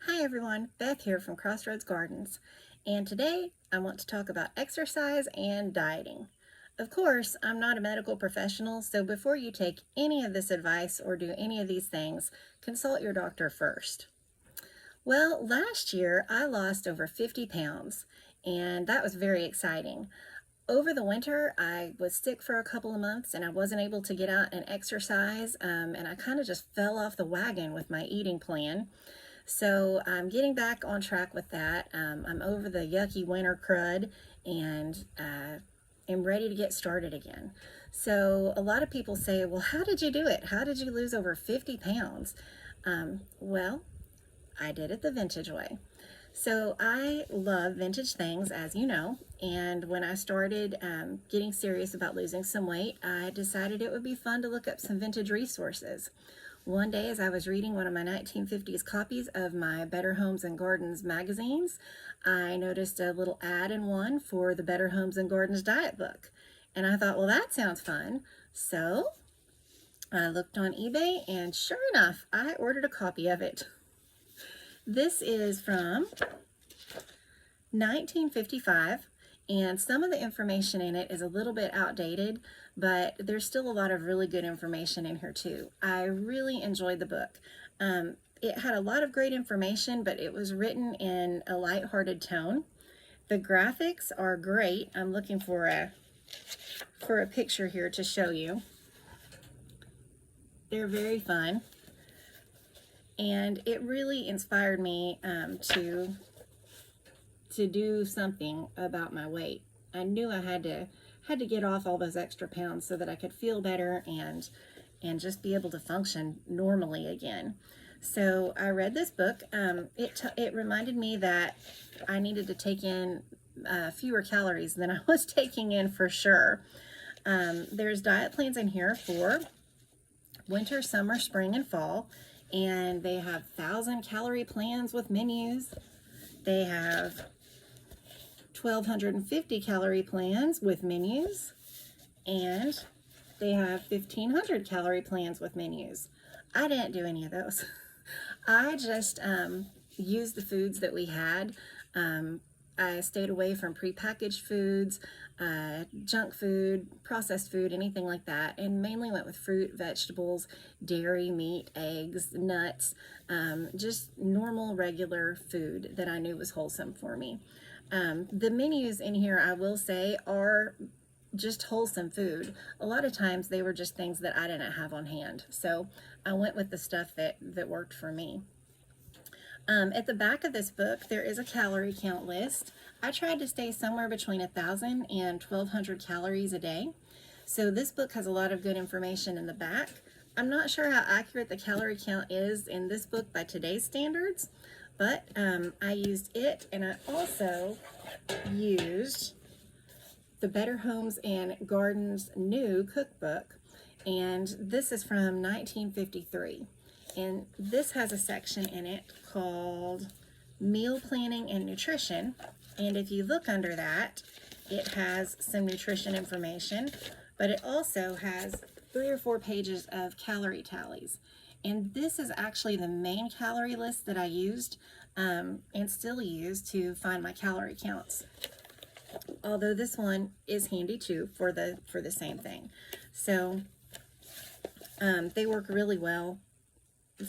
Hi everyone, Beth here from Crossroads Gardens, and today I want to talk about exercise and dieting. Of course, I'm not a medical professional, so before you take any of this advice or do any of these things, consult your doctor first. Well, last year I lost over 50 pounds, and that was very exciting. Over the winter, I was sick for a couple of months and I wasn't able to get out and exercise, and I kind of just fell off the wagon with my eating plan. So I'm getting back on track with that. I'm over the yucky winter crud and am ready to get started again. So a lot of people say, well, how did you do it? How did you lose over 50 pounds? Well, I did it the vintage way. So I love vintage things, as you know, and when I started getting serious about losing some weight, I decided it would be fun to look up some vintage resources. One day, as I was reading one of my 1950s copies of my Better Homes and Gardens magazines, I noticed a little ad in one for the Better Homes and Gardens diet book. And I thought, well, that sounds fun. So I looked on eBay, and sure enough, I ordered a copy of it. This is from 1955, and some of the information in it is a little bit outdated, but there's still a lot of really good information in here too. I really enjoyed the book. It had a lot of great information, but it was written in a lighthearted tone. The graphics are great. I'm looking for a picture here to show you. They're very fun, and it really inspired me to do something about my weight. I knew I had to get off all those extra pounds so that I could feel better and just be able to function normally again. So I read this book. It reminded me that I needed to take in fewer calories than I was taking in for sure. There's diet plans in here for winter, summer, spring, and fall, and they have 1,000-calorie plans with menus. They have 1,250-calorie plans with menus, and they have 1,500-calorie plans with menus. I didn't do any of those. I just used the foods that we had. I stayed away from prepackaged foods, junk food, processed food, anything like that, and mainly went with fruit, vegetables, dairy, meat, eggs, nuts, just normal, regular food that I knew was wholesome for me. The menus in here, I will say, are just wholesome food. A lot of times they were just things that I didn't have on hand, so I went with the stuff that worked for me. At the back of this book, there is a calorie count list. I tried to stay somewhere between 1,000 and 1,200 calories a day. So this book has a lot of good information in the back. I'm not sure how accurate the calorie count is in this book by today's standards, but I used it, and I also used the Better Homes and Gardens new cookbook, and this is from 1953. And this has a section in it called Meal Planning and Nutrition. And if you look under that, it has some nutrition information, but it also has 3 or 4 pages of calorie tallies. And this is actually the main calorie list that I used and still use to find my calorie counts. Although this one is handy too for the same thing. So they work really well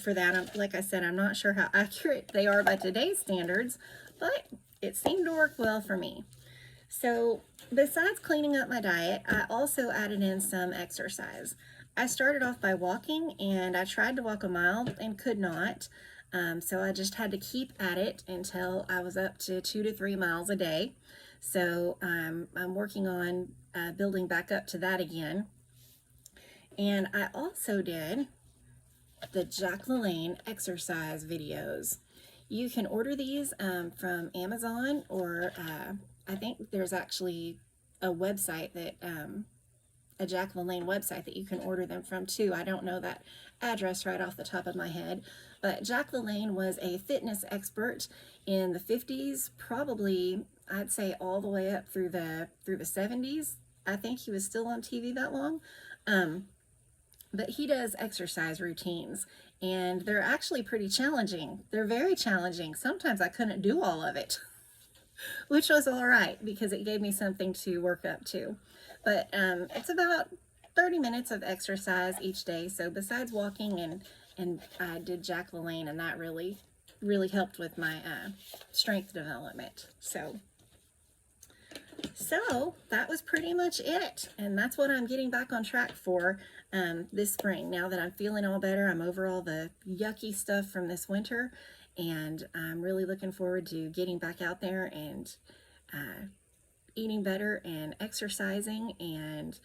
for that. Like I said, I'm not sure how accurate they are by today's standards, but it seemed to work well for me. So besides cleaning up my diet, I also added in some exercise. I started off by walking, and I tried to walk a mile and could not. So I just had to keep at it until I was up to 2 to 3 miles a day. So I'm working on building back up to that again. And I also did the Jack LaLanne exercise videos. You can order these from Amazon, or I think there's actually a website that a Jack LaLanne website that you can order them from too. I don't know that address right off the top of my head, but Jack LaLanne was a fitness expert in the 50s, probably I'd say all the way up through the 70s. I think he was still on TV that long. but he does exercise routines, and they're actually pretty challenging. They're very challenging. Sometimes I couldn't do all of it, which was all right because it gave me something to work up to. But it's about 30 minutes of exercise each day. So besides walking, and I did Jack LaLanne, and that really helped with my strength development. So that was pretty much it, and that's what I'm getting back on track for this spring. Now that I'm feeling all better, I'm over all the yucky stuff from this winter, and I'm really looking forward to getting back out there and eating better and exercising and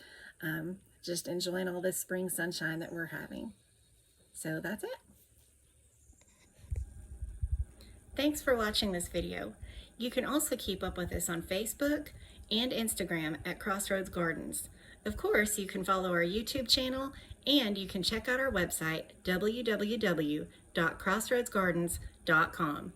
just enjoying all this spring sunshine that we're having. So that's it. Thanks for watching this video. You can also keep up with us on Facebook and Instagram at Crossroads Gardens. Of course, you can follow our YouTube channel, and you can check out our website, www.crossroadsgardens.com.